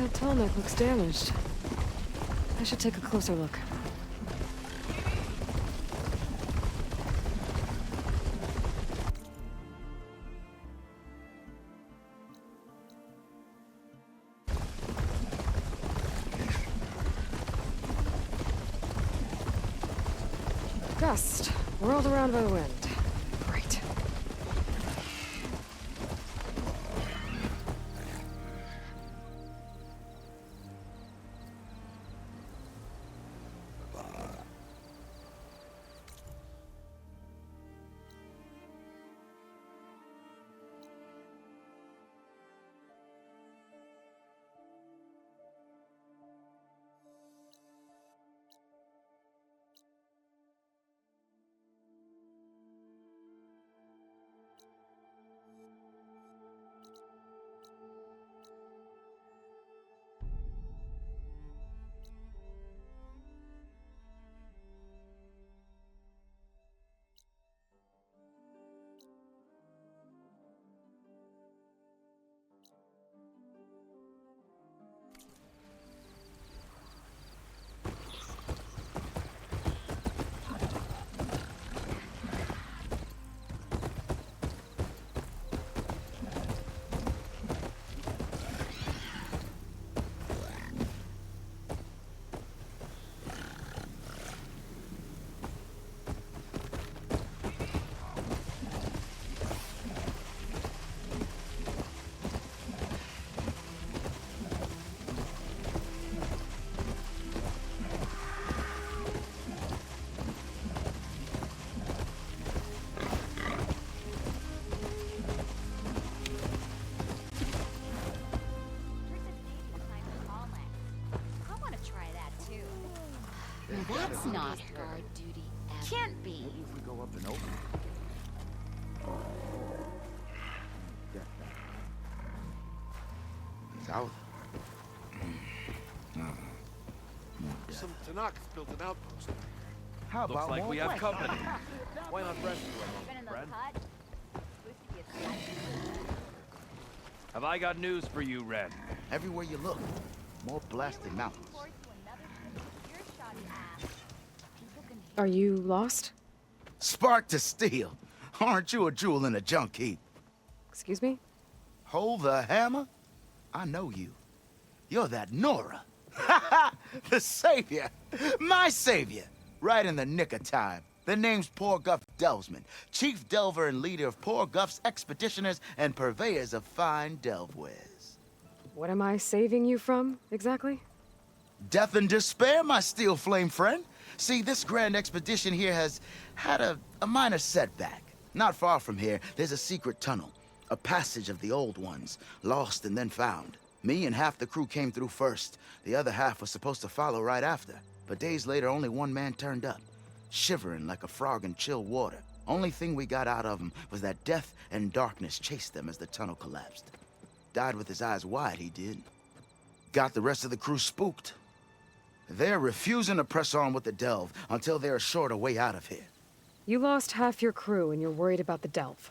That tall neck looks damaged. I should take a closer look. Gust, whirled around by the wind. Great. That's not guard duty. Can't be. Maybe if we go up and open. He's out. Some Tanakh built an outpost. How Looks about like more we have west? company. Why not rescue Been in our the friend? cut. Supposed to be a sniper. Have I got news for you, Ren? Everywhere you look, more blasted mountains. Forward to another earshot ass. People can hear Are you lost? Spark to steel. Aren't you a jewel in a junk heap? Excuse me? Hold the hammer? I know you. You're that Nora. The savior. My savior. Right in the nick of time. The name's Poor Guff Delvesman, chief delver and leader of Poor Guff's expeditioners and purveyors of fine delve wares. What am I saving you from, exactly? Death and despair, my steel flame friend. See, this grand expedition here has had a minor setback. Not far from here, there's a secret tunnel. A passage of the old ones, lost and then found. Me and half the crew came through first. The other half was supposed to follow right after. But days later, only one man turned up, shivering like a frog in chill water. Only thing we got out of him was that death and darkness chased them as the tunnel collapsed. Died with his eyes wide, he did. Got the rest of the crew spooked. They're refusing to press on with the delve until they're assured a way out of here. You lost half your crew and you're worried about the delve.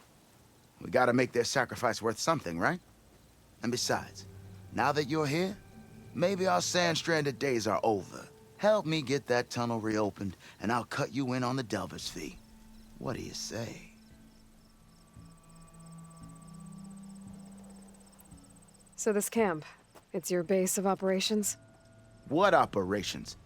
We gotta make their sacrifice worth something, right? And besides, now that you're here, maybe our sand-stranded days are over. Help me get that tunnel reopened, and I'll cut you in on the delver's fee. What do you say? So this camp, it's your base of operations? What operations?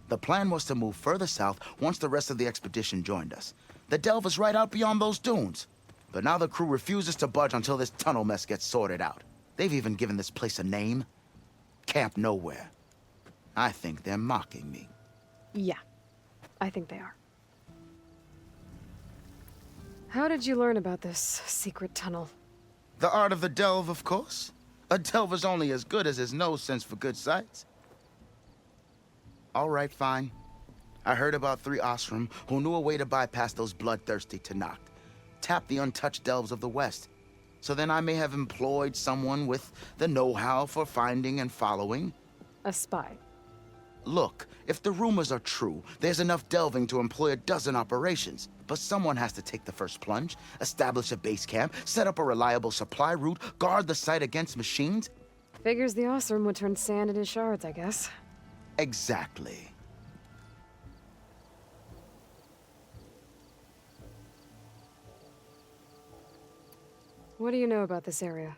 The plan was to move further south once the rest of the expedition joined us. The delver's right out beyond those dunes. But now the crew refuses to budge until this tunnel mess gets sorted out. They've even given this place a name. Camp Nowhere. I think they're mocking me. Yeah, I think they are. How did you learn about this secret tunnel? The art of the delve, of course. A delver's only as good as his nose sense for good sights. All right, fine. I heard about 3 Osram who knew a way to bypass those bloodthirsty Tanakh. Tap the untouched delves of the West. So then I may have employed someone with the know-how for finding and following. A spy. Look, if the rumors are true, there's enough delving to employ a dozen operations. But someone has to take the first plunge, establish a base camp, set up a reliable supply route, guard the site against machines. Figures the Osram would turn sand into shards, I guess. Exactly. What do you know about this area?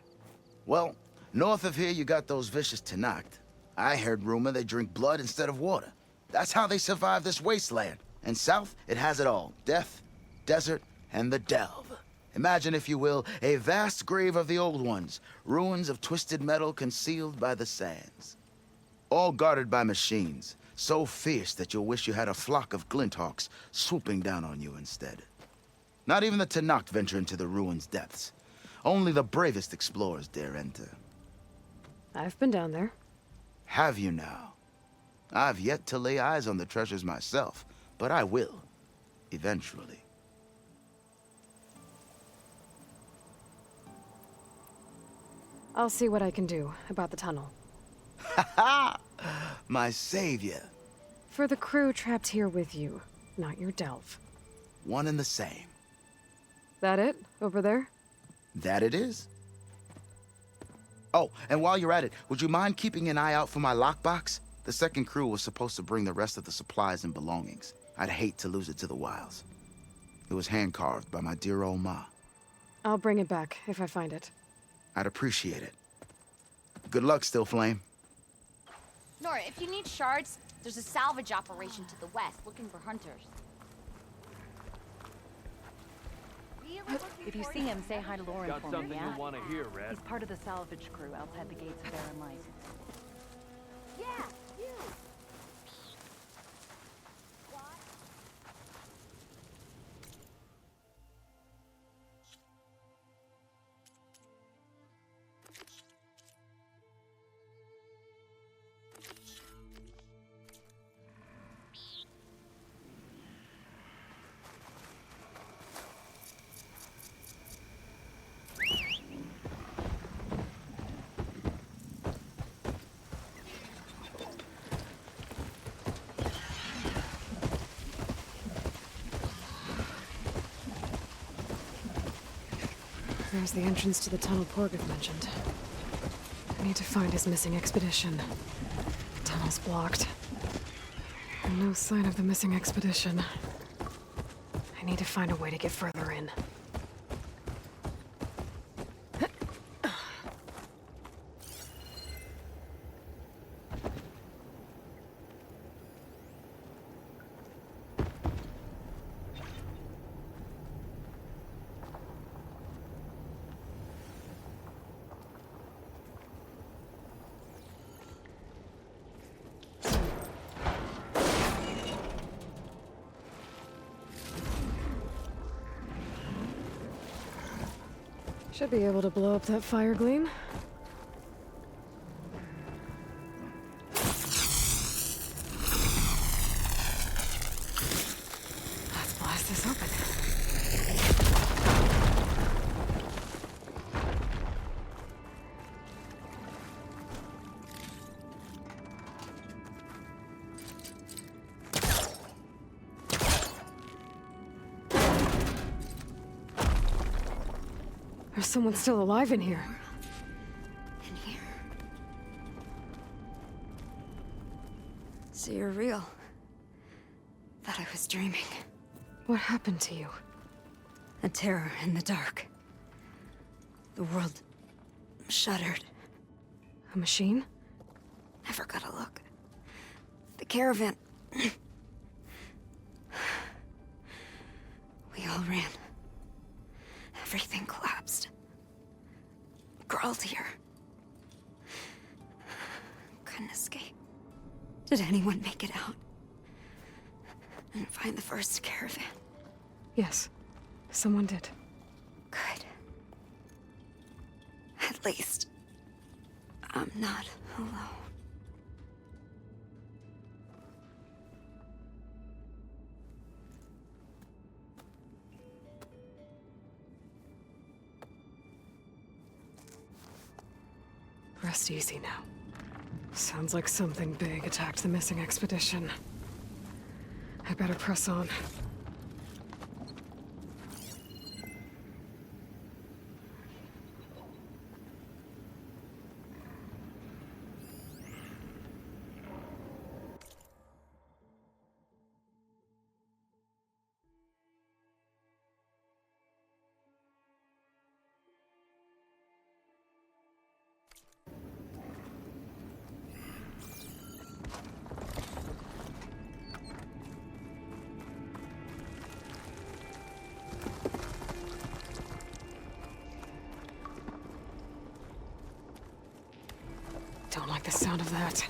Well, north of here you got those vicious Tenakth. I heard rumor they drink blood instead of water. That's how they survive this wasteland. And south, it has it all. Death, desert, and the Delve. Imagine, if you will, a vast grave of the old ones. Ruins of twisted metal concealed by the sands. All guarded by machines, so fierce that you'll wish you had a flock of glinthawks swooping down on you instead. Not even the Tenakth venture into the ruins' depths. Only the bravest explorers dare enter. I've been down there. Have you now? I've yet to lay eyes on the treasures myself, but I will. Eventually. I'll see what I can do about the tunnel. Ha! My savior. For the crew trapped here with you, not your Delve. One and the same. That it? Over there? That it is. Oh, and while you're at it, would you mind keeping an eye out for my lockbox? The second crew was supposed to bring the rest of the supplies and belongings. I'd hate to lose it to the wilds. It was hand-carved by my dear old ma. I'll bring it back if I find it. I'd appreciate it. Good luck, Still Flame. Nora, if you need shards, there's a salvage operation to the west looking for hunters. Really looking If you forward see to him, say hi to Lauren Got for something me, yeah? you want to hear, Red? He's part of the salvage crew outside the gates of Barren Light. Yeah, you. There's the entrance to the tunnel Porgeth mentioned. I need to find his missing expedition. The tunnel's blocked. And no sign of the missing expedition. I need to find a way to get further in. Should be able to blow up that fire gleam. Let's blast this open. There's someone still alive in here. In here. So you're real. Thought I was dreaming. What happened to you? A terror in the dark. The world shuddered. A machine? Never got a look. The caravan. We all ran. Everything collapsed. Crawled here. Couldn't escape. Did anyone make it out? And find the first caravan? Yes, someone did. Good. At least, I'm not alone. Rest easy now. Sounds like something big attacked the missing expedition. I better press on. like the sound of that.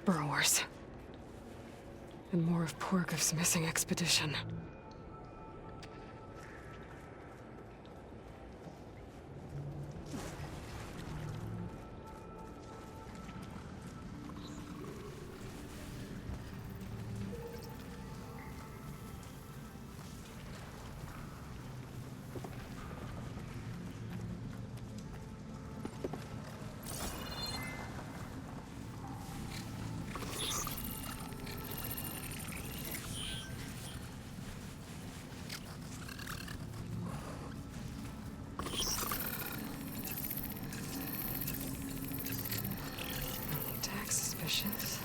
Burrowers. And more of Porgov's missing expedition. Tax suspicious.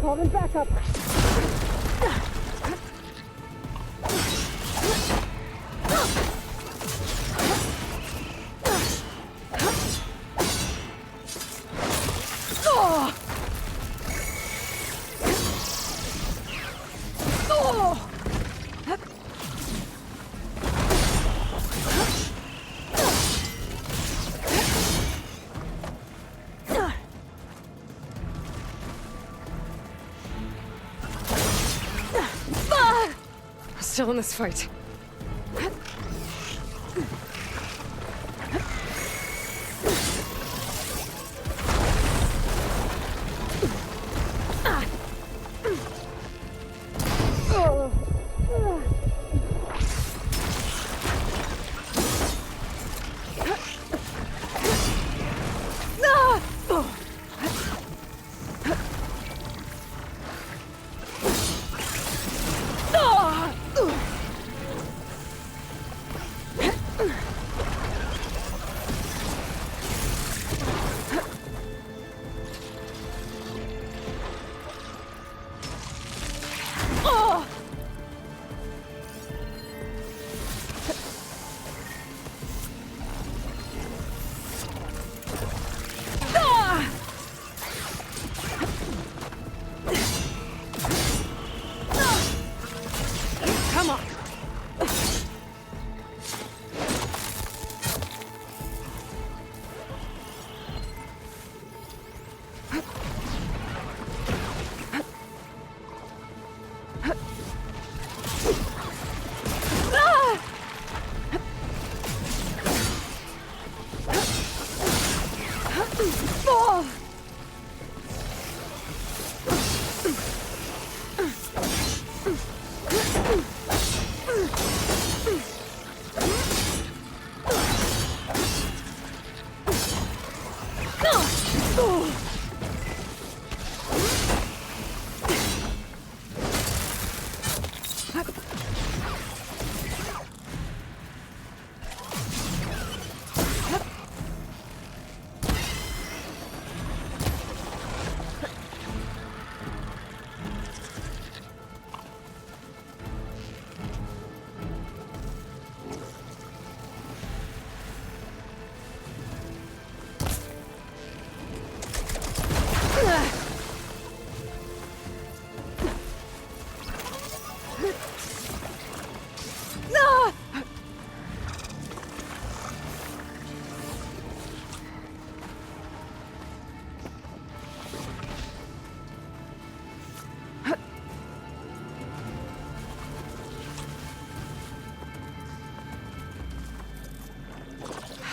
Calling backup. Still in this fight. Come on.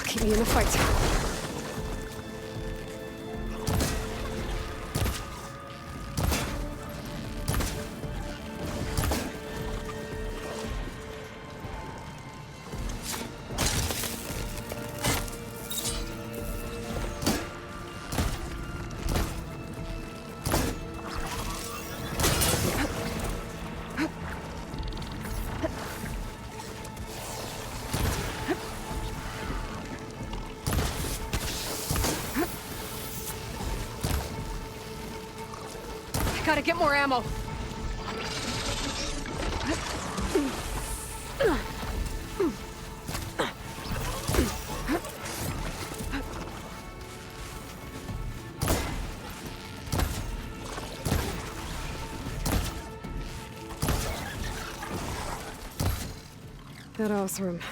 Keep me in the fight. Gotta get more ammo. That Othram.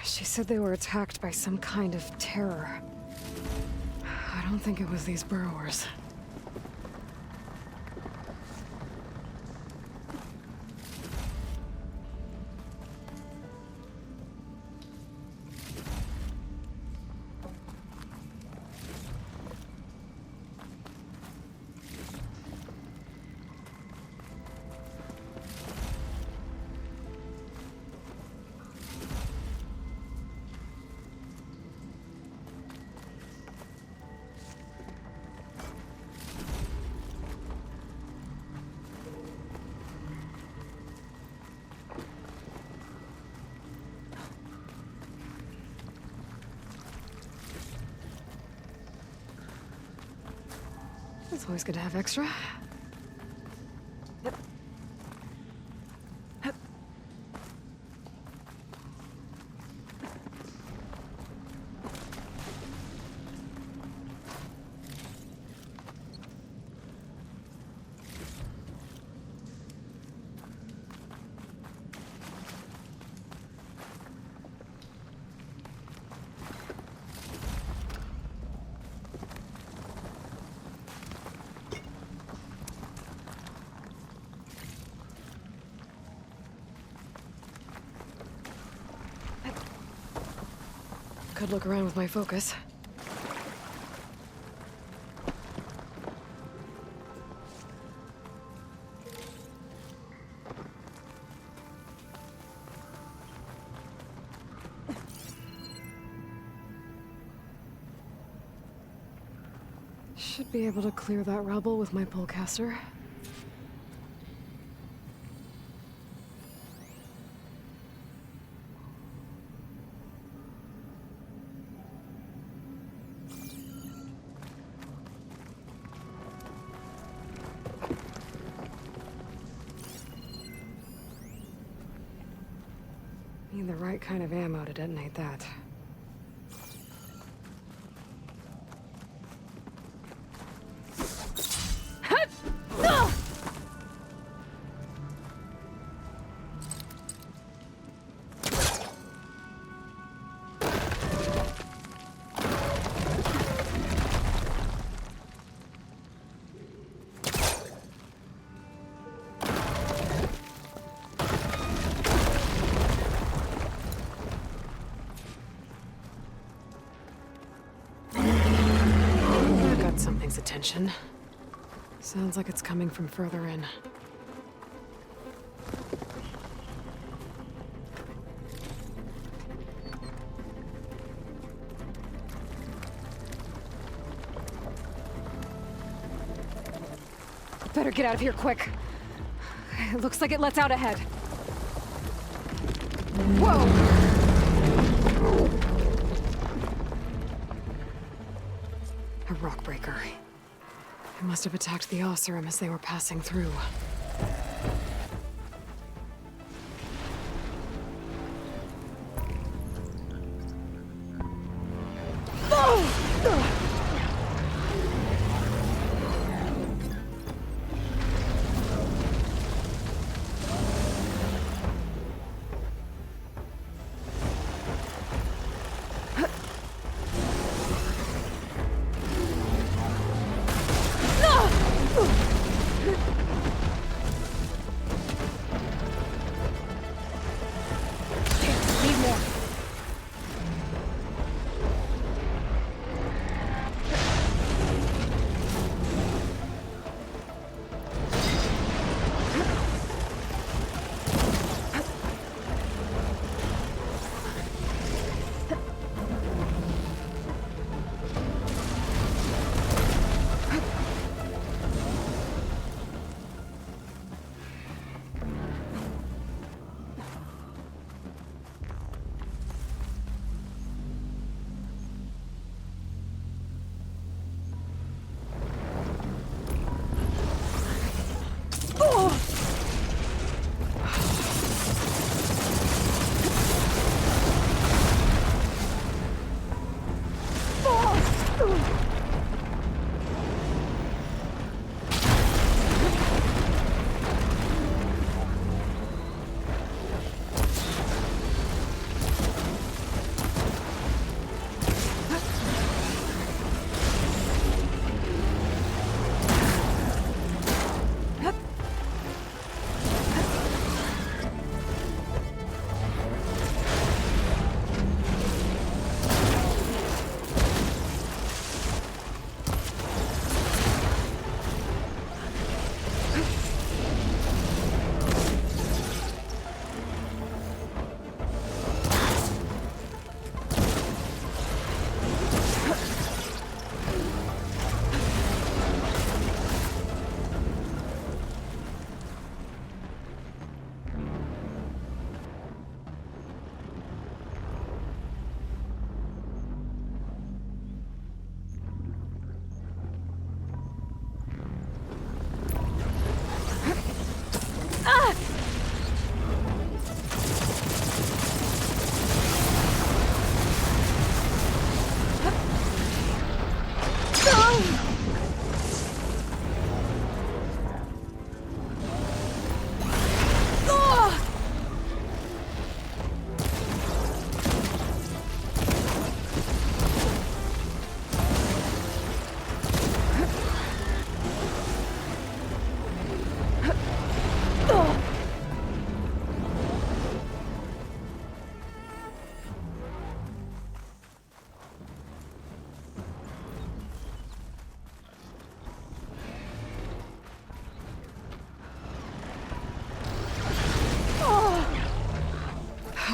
She said they were attacked by some kind of terror. I don't think it was these burrowers. It's always good to have extra. Could look around with my focus. Should be able to clear that rubble with my pullcaster. Need the right kind of ammo to detonate that. Something's attention. Sounds like it's coming from further in. Better get out of here quick. It looks like it lets out ahead. Whoa! A rock breaker. It must have attacked the Oseram as they were passing through.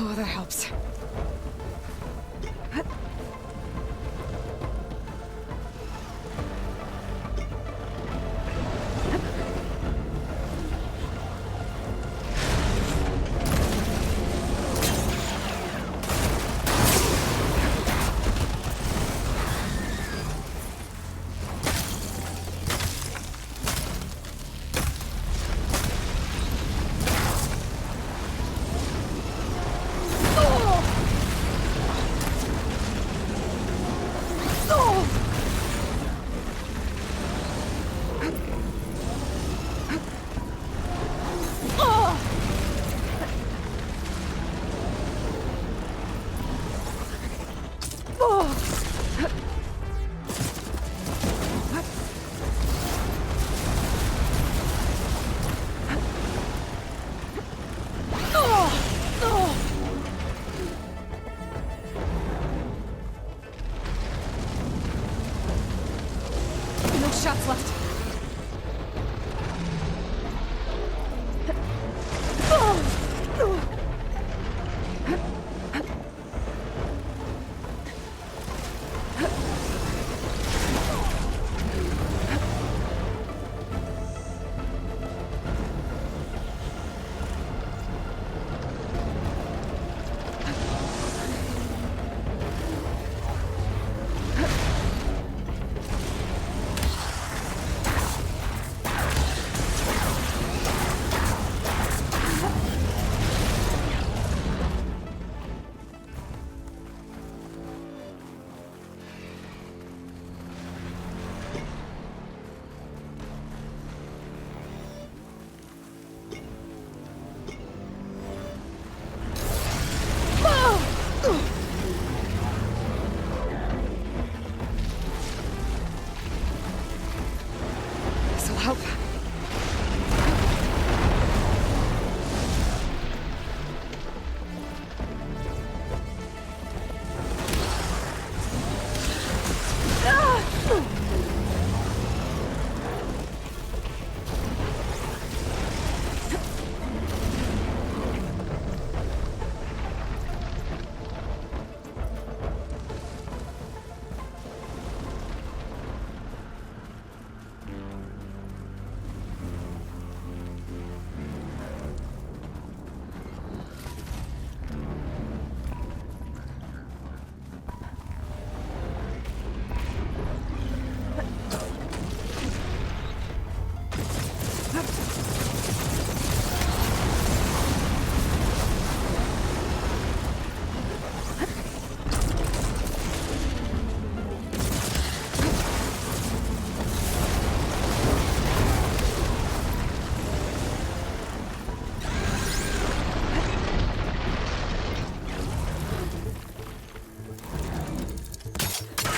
Oh, that helps. No shots left. This'll help.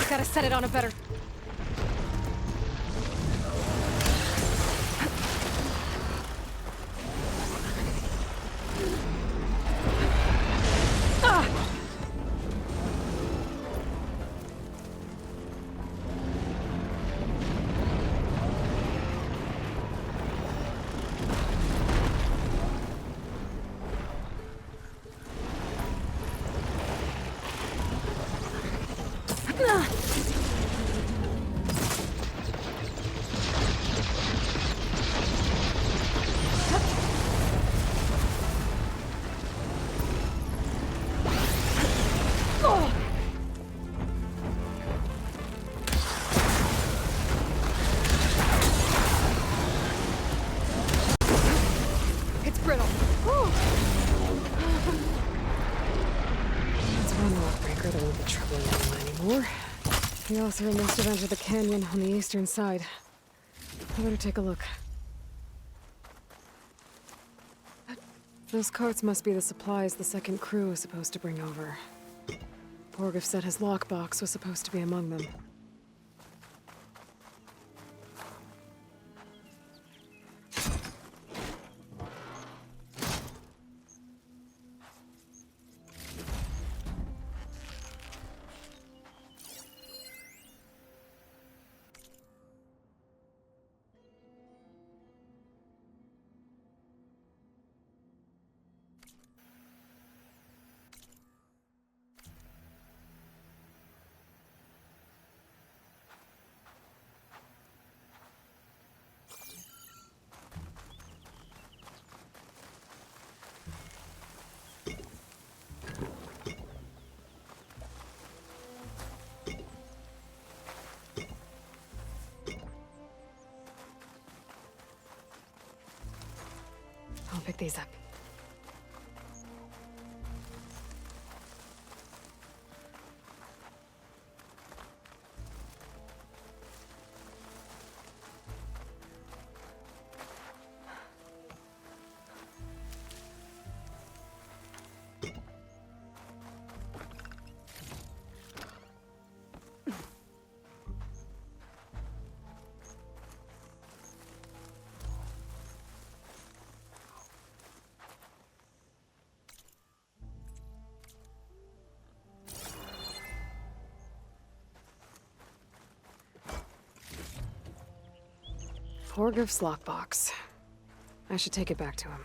Gotta set it on a better... It's brittle. Let's run the lock breaker. There won't be troubling anyone anymore. The Oseram must have entered the canyon on the eastern side. I better take a look. Those carts must be the supplies the second crew is supposed to bring over. Porgif said his lockbox was supposed to be among them. I'll pick these up. Porgriff's lockbox. I should take it back to him.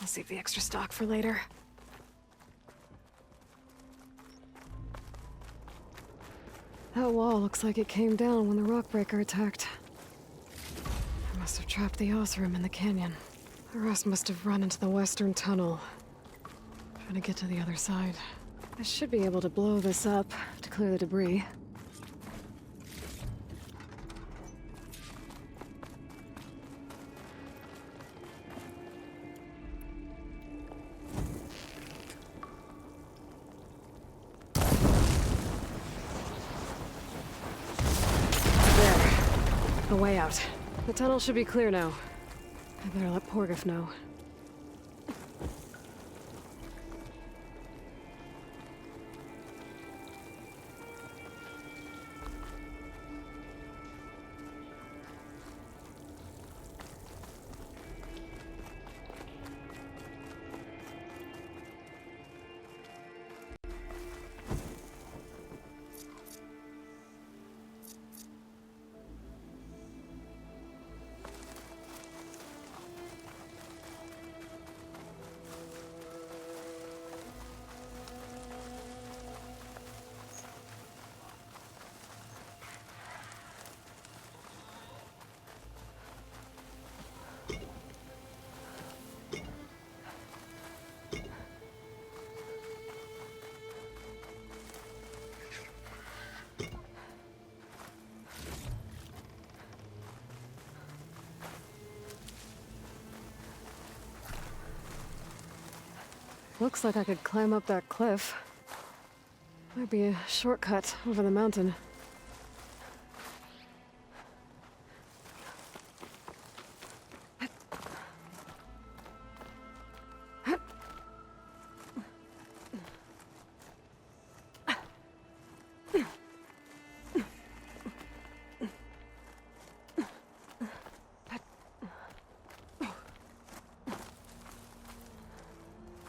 I'll save the extra stock for later. That wall looks like it came down when the Rockbreaker attacked. I must have trapped the Osram in the canyon. The rest must have run into the western tunnel, trying to get to the other side. I should be able to blow this up to clear the debris. There. A way out. The tunnel should be clear now. I better let Porgriff know. Looks like I could climb up that cliff. Might be a shortcut over the mountain.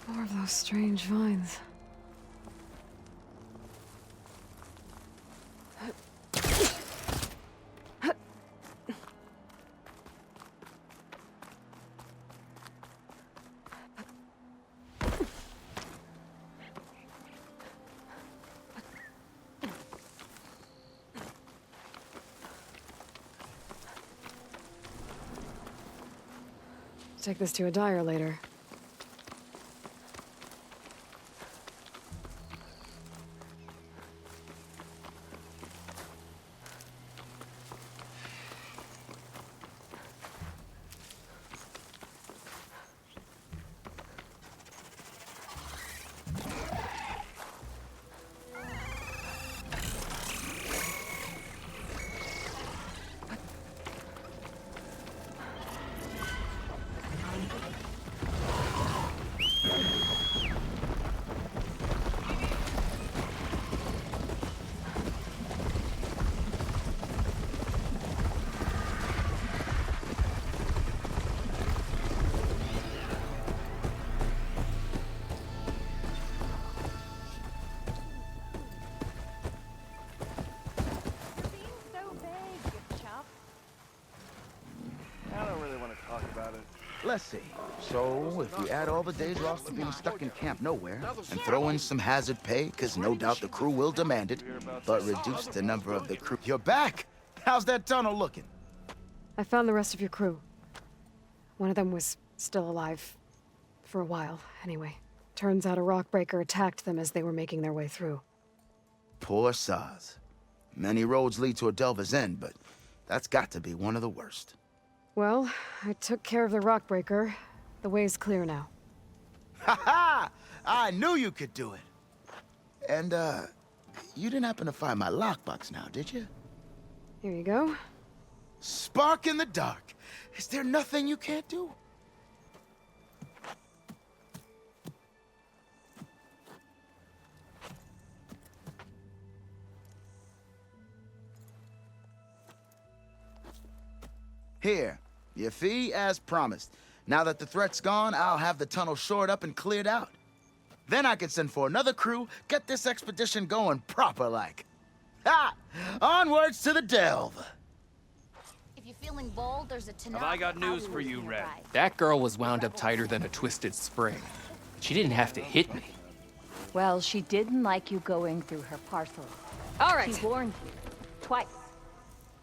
More of those strange vines. Take this to a dyer later. Let's see. So, if we add all the days lost to being stuck in Camp Nowhere, and throw in some hazard pay, because no doubt the crew will demand it, but reduce the number of the crew... You're back! How's that tunnel looking? I found the rest of your crew. One of them was Still alive. For a while, anyway. Turns out a rockbreaker attacked them as they were making their way through. Poor Saz. Many roads lead to a Delver's End, but that's got to be one of the worst. Well, I took care of the rockbreaker. The way's clear now. Ha ha! I knew you could do it. And, you didn't happen to find my lockbox now, did you? Here you go. Spark in the dark. Is there nothing you can't do? Here, your fee as promised. Now that the threat's gone, I'll have the tunnel shored up and cleared out. Then I can send for another crew, get this expedition going proper-like. Ha! Onwards to the Delve! If you're feeling bold, there's a Tanakh. Have I got news for you, Red? That girl was wound up tighter than a twisted spring. She didn't have to hit me. Well, she didn't like you going through her parcel. All right. She warned you. Twice.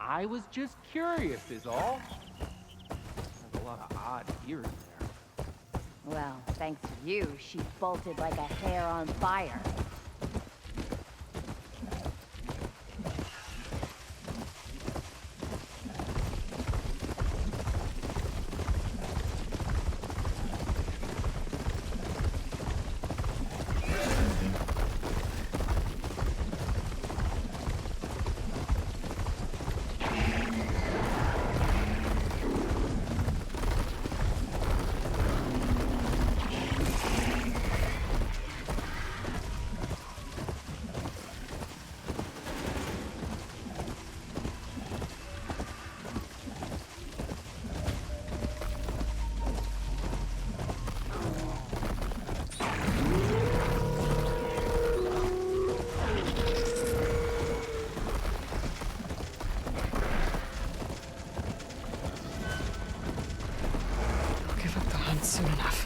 I was just curious, is all. There's a lot of odd ears there. Well, thanks to you, she bolted like a hair on fire. Give up the hunt soon enough.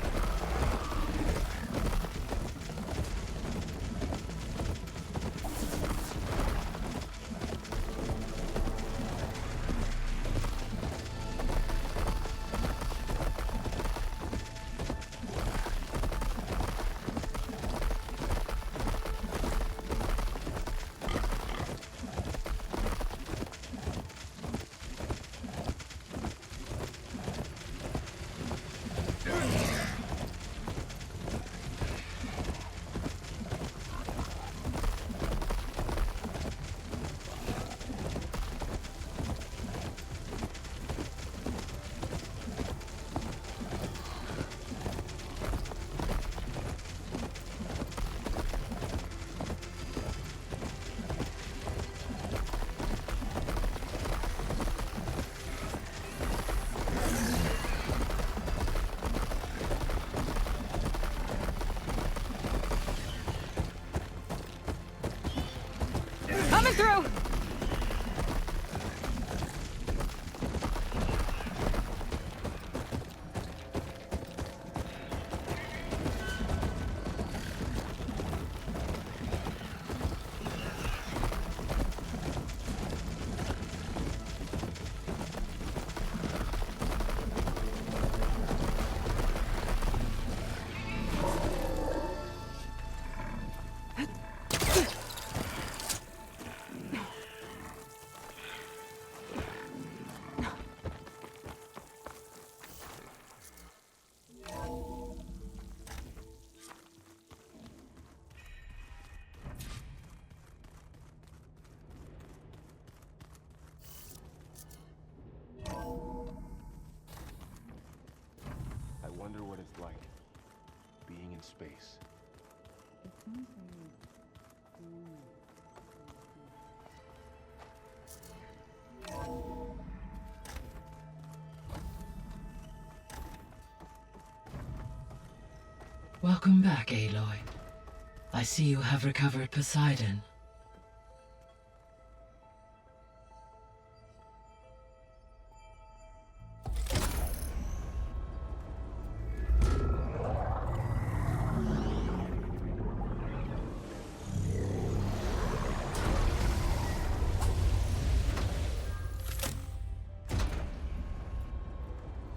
Coming through! I wonder what it's like, being in space. Welcome back, Aloy. I see you have recovered Poseidon.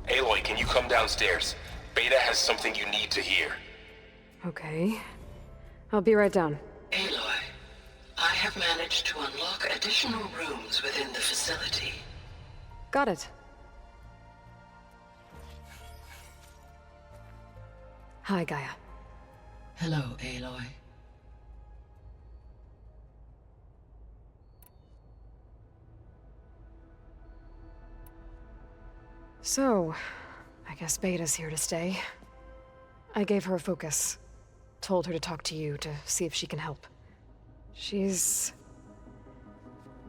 Aloy, can you come downstairs? Beta has something you need to hear. Okay. I'll be right down. Aloy, I have managed to unlock additional rooms within the facility. Got it. Hi, Gaia. Hello, Aloy. So, I guess Beta's here to stay. I gave her a focus. Told her to talk to you to see if she can help. She's...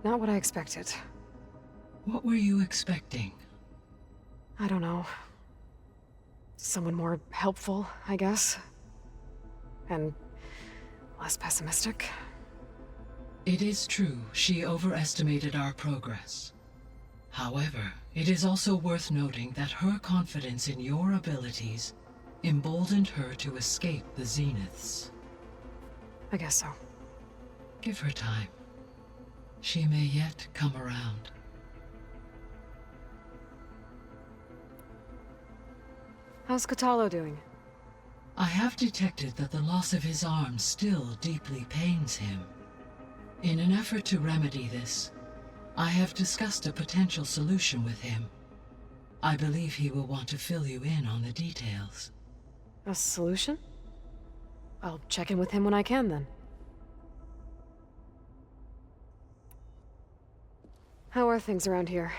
not what I expected. What were you expecting? I don't know. Someone more helpful, I guess. And less pessimistic. It is true, she overestimated our progress. However, it is also worth noting that her confidence in your abilities emboldened her to escape the Zeniths. I guess so. Give her time. She may yet come around. How's Kotallo doing? I have detected that the loss of his arm still deeply pains him. In an effort to remedy this, I have discussed a potential solution with him. I believe he will want to fill you in on the details. A solution? I'll check in with him when I can, then. How are things around here?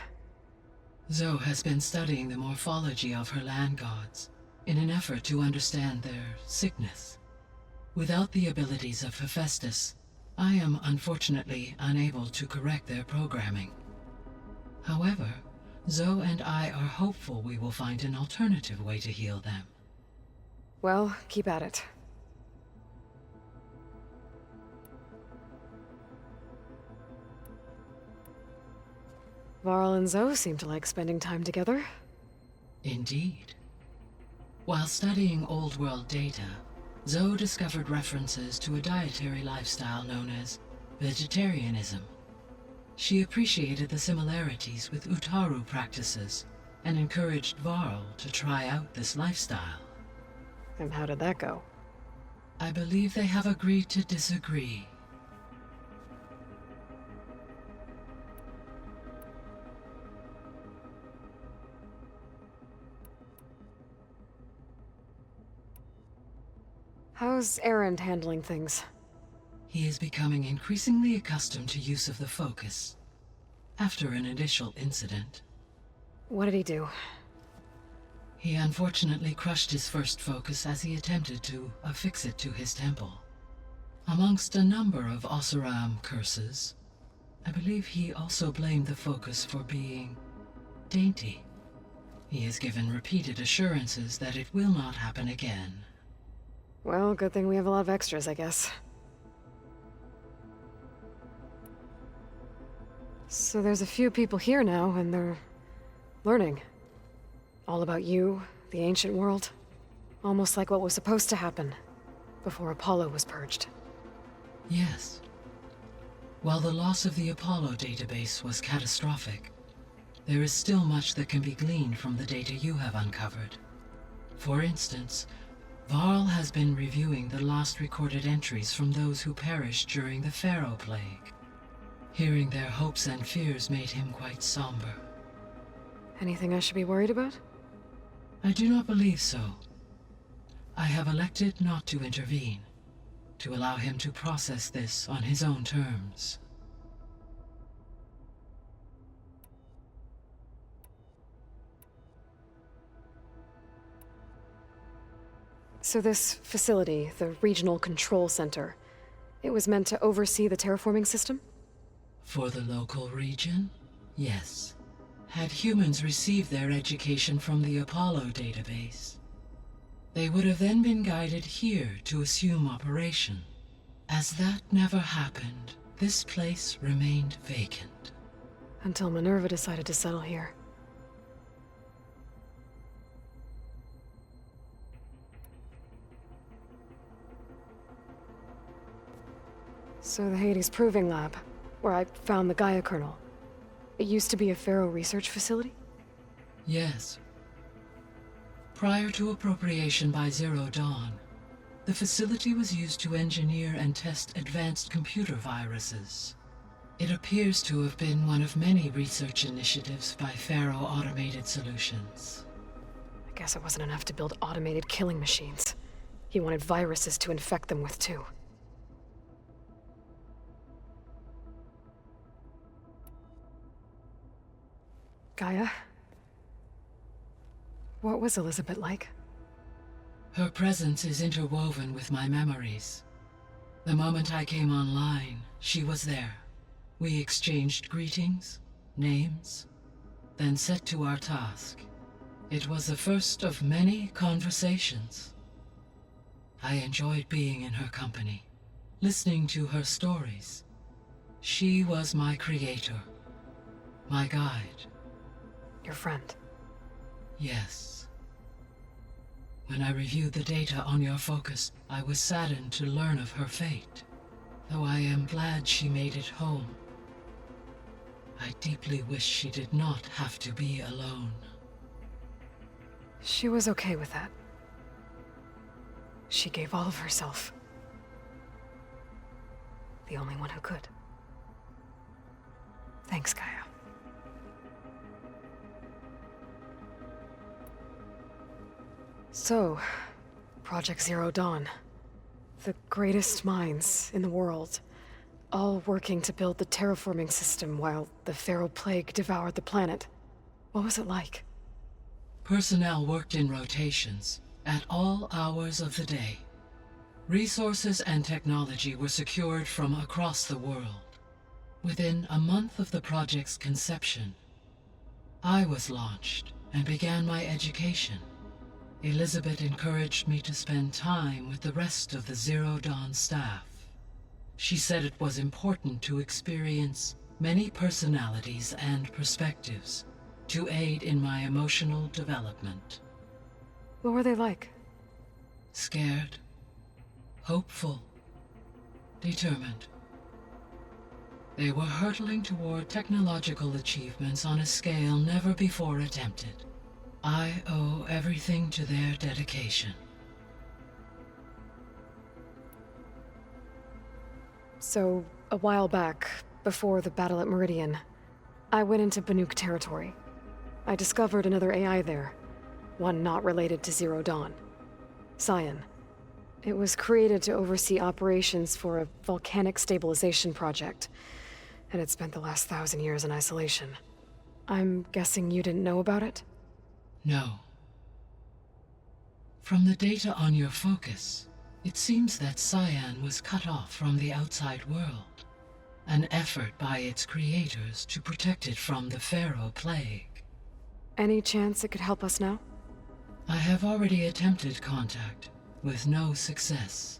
Zoe has been studying the morphology of her land gods in an effort to understand their sickness. Without the abilities of Hephaestus, I am unfortunately unable to correct their programming. However, Zoe and I are hopeful we will find an alternative way to heal them. Well, keep at it. Varl and Zoe seem to like spending time together. Indeed. While studying Old World data, Zoe discovered references to a dietary lifestyle known as vegetarianism. She appreciated the similarities with Utaru practices and encouraged Varl to try out this lifestyle. And how did that go? I believe they have agreed to disagree. How's Erend handling things? He is becoming increasingly accustomed to use of the focus, after an initial incident. What did he do? He unfortunately crushed his first focus as he attempted to affix it to his temple. Amongst a number of Oseram curses, I believe he also blamed the focus for being dainty. He has given repeated assurances that it will not happen again. Well, good thing we have a lot of extras, I guess. So there's a few people here now, and they're learning. All about you, the ancient world. Almost like what was supposed to happen before Apollo was purged. Yes. While the loss of the Apollo database was catastrophic, there is still much that can be gleaned from the data you have uncovered. For instance, Varl has been reviewing the last recorded entries from those who perished during the Pharaoh Plague. Hearing their hopes and fears made him quite somber. Anything I should be worried about? I do not believe so. I have elected not to intervene, to allow him to process this on his own terms. So this facility, the Regional Control Center, it was meant to oversee the terraforming system? For the local region, yes. Had humans received their education from the Apollo database, they would have then been guided here to assume operation. As that never happened, this place remained vacant. Until Minerva decided to settle here. So the Hades Proving Lab, where I found the Gaia kernel. It used to be a Pharaoh research facility? Yes. Prior to appropriation by Zero Dawn, the facility was used to engineer and test advanced computer viruses. It appears to have been one of many research initiatives by Faro Automated Solutions. I guess it wasn't enough to build automated killing machines. He wanted viruses to infect them with, too. Gaia? What was Elizabeth like? Her presence is interwoven with my memories. The moment I came online, she was there. We exchanged greetings, names, then set to our task. It was the first of many conversations. I enjoyed being in her company, listening to her stories. She was my creator, my guide. Your friend? Yes. When I reviewed the data on your focus, I was saddened to learn of her fate. Though I am glad she made it home. I deeply wish she did not have to be alone. She was okay with that. She gave all of herself. The only one who could. Thanks, Gaia. So, Project Zero Dawn. The greatest minds in the world, all working to build the terraforming system while the Faro Plague devoured the planet. What was it like? Personnel worked in rotations, at all hours of the day. Resources and technology were secured from across the world. Within a month of the project's conception, I was launched and began my education. Elizabeth encouraged me to spend time with the rest of the Zero Dawn staff. She said it was important to experience many personalities and perspectives to aid in my emotional development. What were they like? Scared, hopeful, determined. They were hurtling toward technological achievements on a scale never before attempted. I owe everything to their dedication. So, a while back, before the battle at Meridian, I went into Banuk territory. I discovered another AI there, one not related to Zero Dawn. Cyan. It was created to oversee operations for a volcanic stabilization project, and it spent the last 1,000 years in isolation. I'm guessing you didn't know about it? No. From the data on your focus, it seems that Cyan was cut off from the outside world, an effort by its creators to protect it from the Faro Plague. Any chance it could help us now? I have already attempted contact, with no success.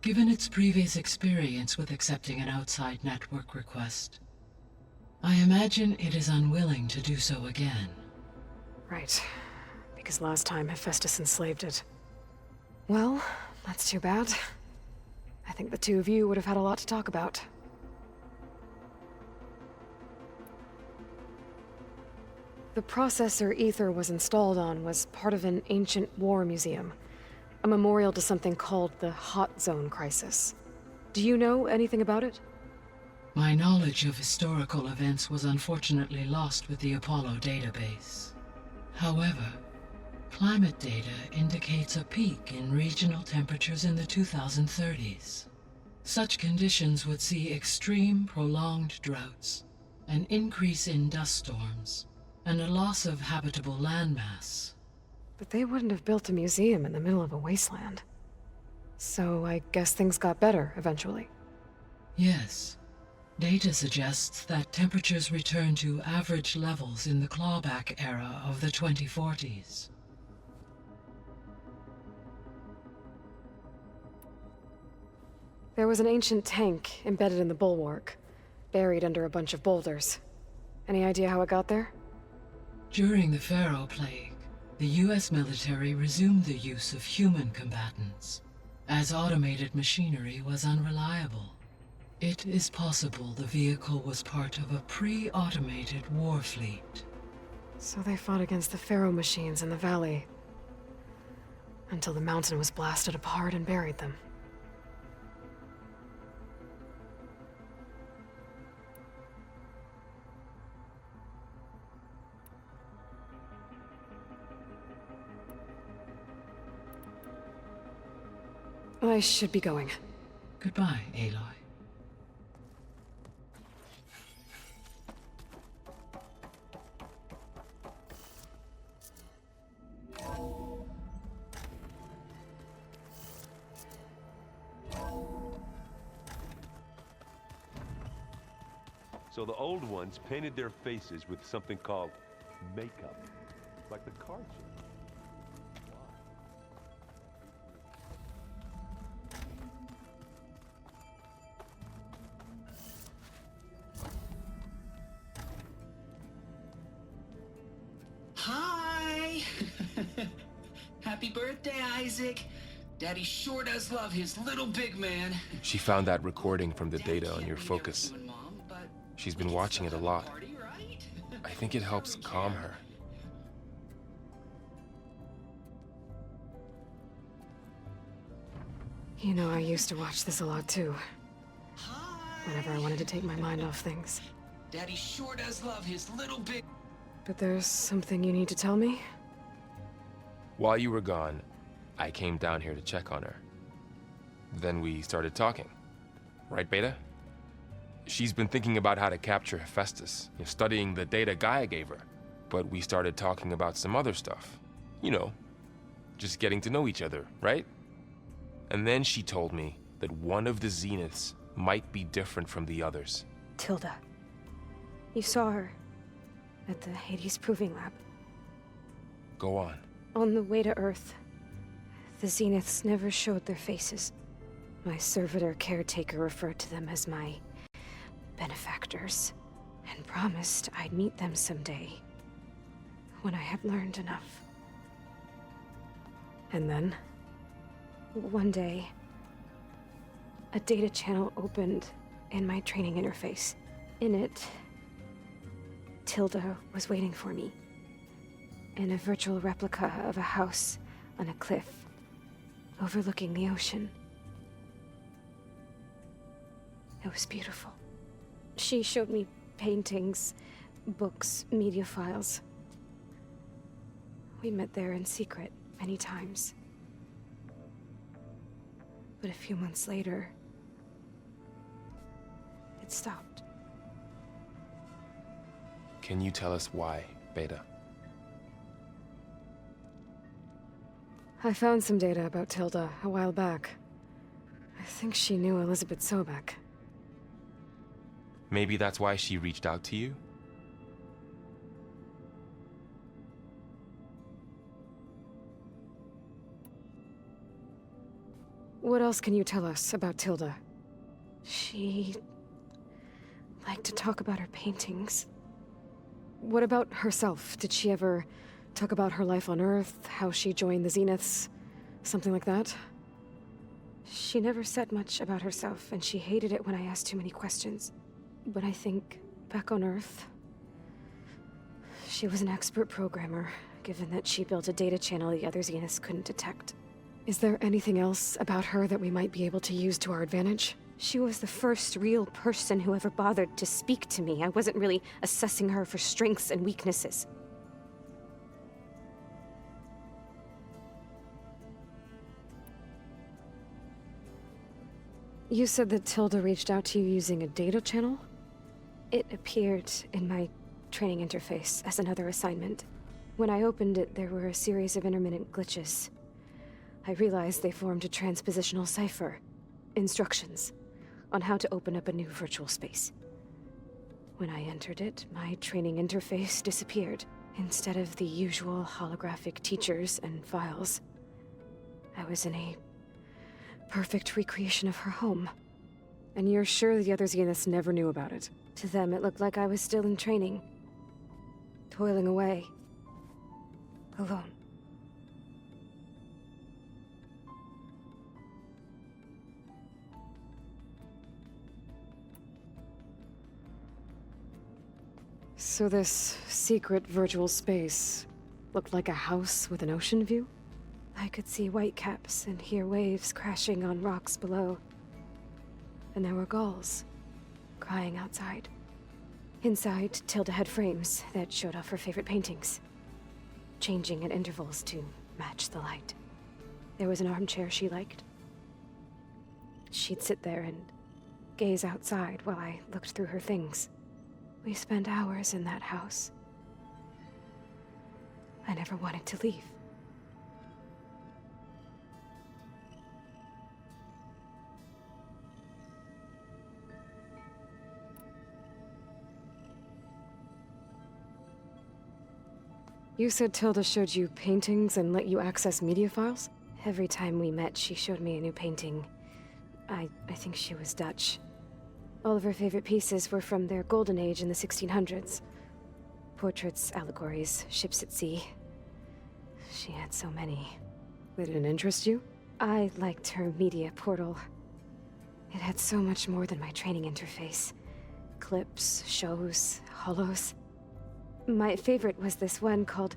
Given its previous experience with accepting an outside network request, I imagine it is unwilling to do so again. Right. Because last time Hephaestus enslaved it. Well, that's too bad. I think the two of you would have had a lot to talk about. The processor Ether was installed on was part of an ancient war museum. A memorial to something called the Hot Zone Crisis. Do you know anything about it? My knowledge of historical events was unfortunately lost with the Apollo database. However, climate data indicates a peak in regional temperatures in the 2030s. Such conditions would see extreme, prolonged droughts, an increase in dust storms, and a loss of habitable landmass. But they wouldn't have built a museum in the middle of a wasteland. So I guess things got better eventually. Yes. Data suggests that temperatures returned to average levels in the clawback era of the 2040s. There was an ancient tank embedded in the bulwark, buried under a bunch of boulders. Any idea how it got there? During the Faro Plague, the US military resumed the use of human combatants, as automated machinery was unreliable. It is possible the vehicle was part of a pre-automated war fleet. So they fought against the Faro machines in the valley. Until the mountain was blasted apart and buried them. I should be going. Goodbye, Aloy. So the old ones painted their faces with something called makeup. Like the card show. Hi! Happy birthday, Isaac. Daddy sure does love his little big man. She found that recording from the data on your focus. She's been watching it a lot. I think it helps calm her. You know, I used to watch this a lot too. Whenever I wanted to take my mind off things. Daddy sure does love his little big... But there's something you need to tell me? While you were gone, I came down here to check on her. Then we started talking. Right, Beta? She's been thinking about how to capture Hephaestus, studying the data Gaia gave her. But we started talking about some other stuff. You know, just getting to know each other, right? And then she told me that one of the Zeniths might be different from the others. Tilda. You saw her at the Hades Proving Lab. Go on. On the way to Earth, the Zeniths never showed their faces. My servitor caretaker referred to them as my benefactors, and promised I'd meet them someday, when I had learned enough. And then? One day, a data channel opened in my training interface. In it, Tilda was waiting for me, in a virtual replica of a house on a cliff, overlooking the ocean. It was beautiful. She showed me paintings, books, media files. We met there in secret many times. But a few months later, it stopped. Can you tell us why, Beta? I found some data about Tilda a while back. I think she knew Elizabeth Sobek. Maybe that's why she reached out to you? What else can you tell us about Tilda? She liked to talk about her paintings. What about herself? Did she ever talk about her life on Earth, how she joined the Zeniths, something like that? She never said much about herself, and she hated it when I asked too many questions. But I think, back on Earth, she was an expert programmer, given that she built a data channel the other Zeniths couldn't detect. Is there anything else about her that we might be able to use to our advantage? She was the first real person who ever bothered to speak to me. I wasn't really assessing her for strengths and weaknesses. You said that Tilda reached out to you using a data channel? It appeared in my training interface as another assignment. When I opened it, there were a series of intermittent glitches. I realized they formed a transpositional cipher. Instructions on how to open up a new virtual space. When I entered it, my training interface disappeared. Instead of the usual holographic teachers and files, I was in a perfect recreation of her home. And you're sure the other Zeniths never knew about it? To them, it looked like I was still in training. Toiling away. Alone. So this secret virtual space looked like a house with an ocean view? I could see whitecaps and hear waves crashing on rocks below. And there were gulls crying outside. Inside, Tilda had frames that showed off her favorite paintings, changing at intervals to match the light. There was an armchair she liked. She'd sit there and gaze outside while I looked through her things. We spent hours in that house. I never wanted to leave. You said Tilda showed you paintings and let you access media files? Every time we met, she showed me a new painting. I think she was Dutch. All of her favorite pieces were from their golden age in the 1600s. Portraits, allegories, ships at sea. She had so many. They didn't interest you? I liked her media portal. It had so much more than my training interface. Clips, shows, holos. My favorite was this one called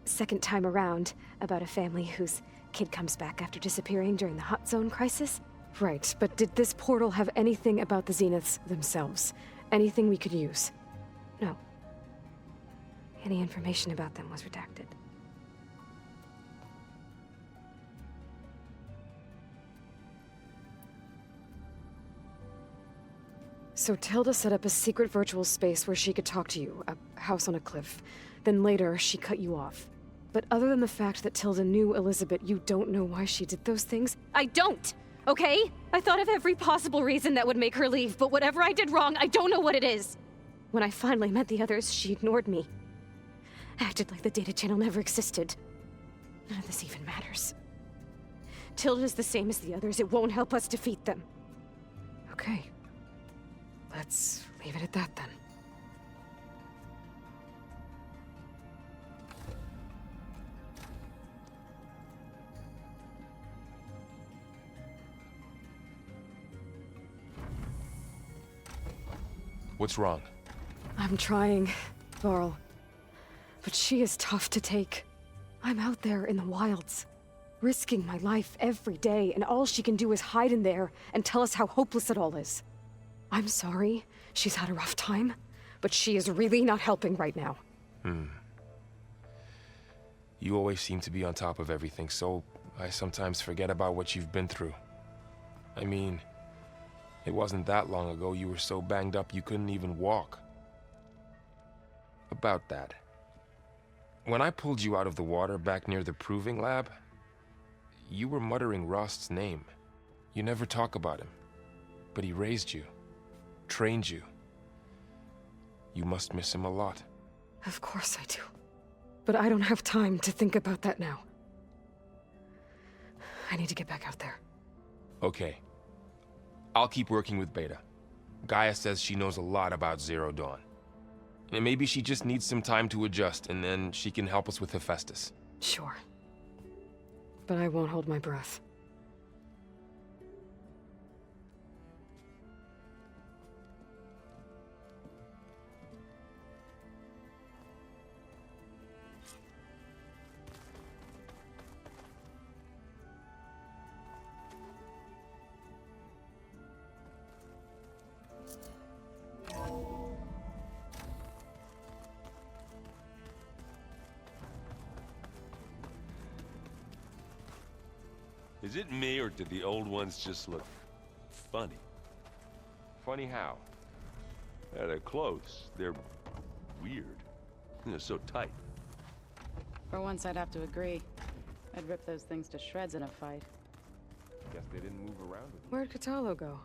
Second Time Around, about a family whose kid comes back after disappearing during the Hot Zone crisis. Right, but did this portal have anything about the Zeniths themselves? Anything we could use? No. Any information about them was redacted. So Tilda set up a secret virtual space where she could talk to you, a house on a cliff. Then later, she cut you off. But other than the fact that Tilda knew Elizabeth, you don't know why she did those things? I don't! Okay? I thought of every possible reason that would make her leave, but whatever I did wrong, I don't know what it is! When I finally met the others, she ignored me. Acted like the data channel never existed. None of this even matters. Tilda's the same as the others. It won't help us defeat them. Okay. Let's leave it at that then. What's wrong? I'm trying, Varl. But she is tough to take. I'm out there in the wilds, risking my life every day, and all she can do is hide in there and tell us how hopeless it all is. I'm sorry, she's had a rough time, but she is really not helping right now. You always seem to be on top of everything, so I sometimes forget about what you've been through. I mean, it wasn't that long ago you were so banged up you couldn't even walk. About that. When I pulled you out of the water back near the proving lab, you were muttering Rost's name. You never talk about him, but he raised you. Trained you. You must miss him a lot. Of course I do. But I don't have time to think about that now. I need to get back out there. Okay. I'll keep working with Beta. Gaia says she knows a lot about Zero Dawn. And maybe she just needs some time to adjust, and then she can help us with Hephaestus. Sure. But I won't hold my breath. Is it me, or did the old ones just look funny? Funny how? Yeah, they're close. They're weird. They're so tight. For once, I'd have to agree. I'd rip those things to shreds in a fight. Guess they didn't move around with you. Where'd Kotallo go?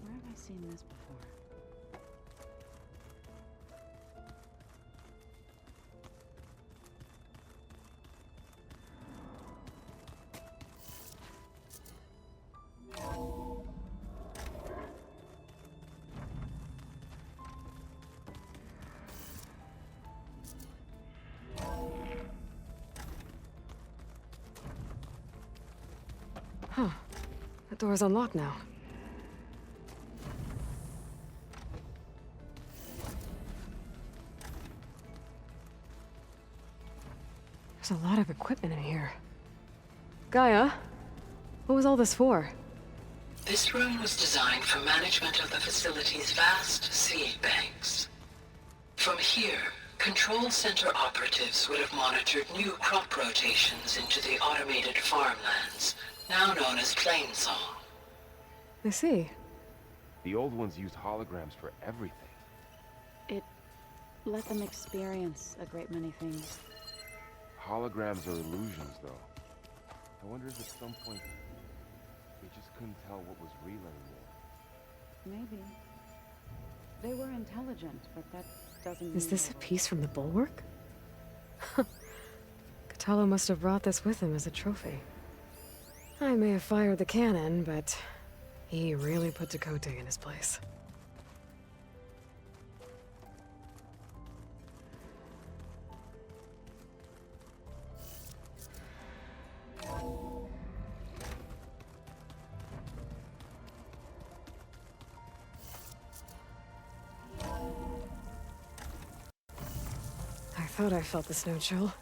Where have I seen this before? Huh. That door's unlocked now. There's a lot of equipment in here. Gaia, what was all this for? This room was designed for management of the facility's vast seed banks. From here, Control Center operatives would have monitored new crop rotations into the automated farmlands, now known as Plainsong. I see. The old ones used holograms for everything. It let them experience a great many things. Holograms are illusions, though. I wonder if at some point they just couldn't tell what was real anymore. Maybe. They were intelligent, but that doesn't mean... Is this a piece from the bulwark? Kotallo must have brought this with him as a trophy. I may have fired the cannon, but he really put Tekotteh in his place. I thought I felt the snow chill.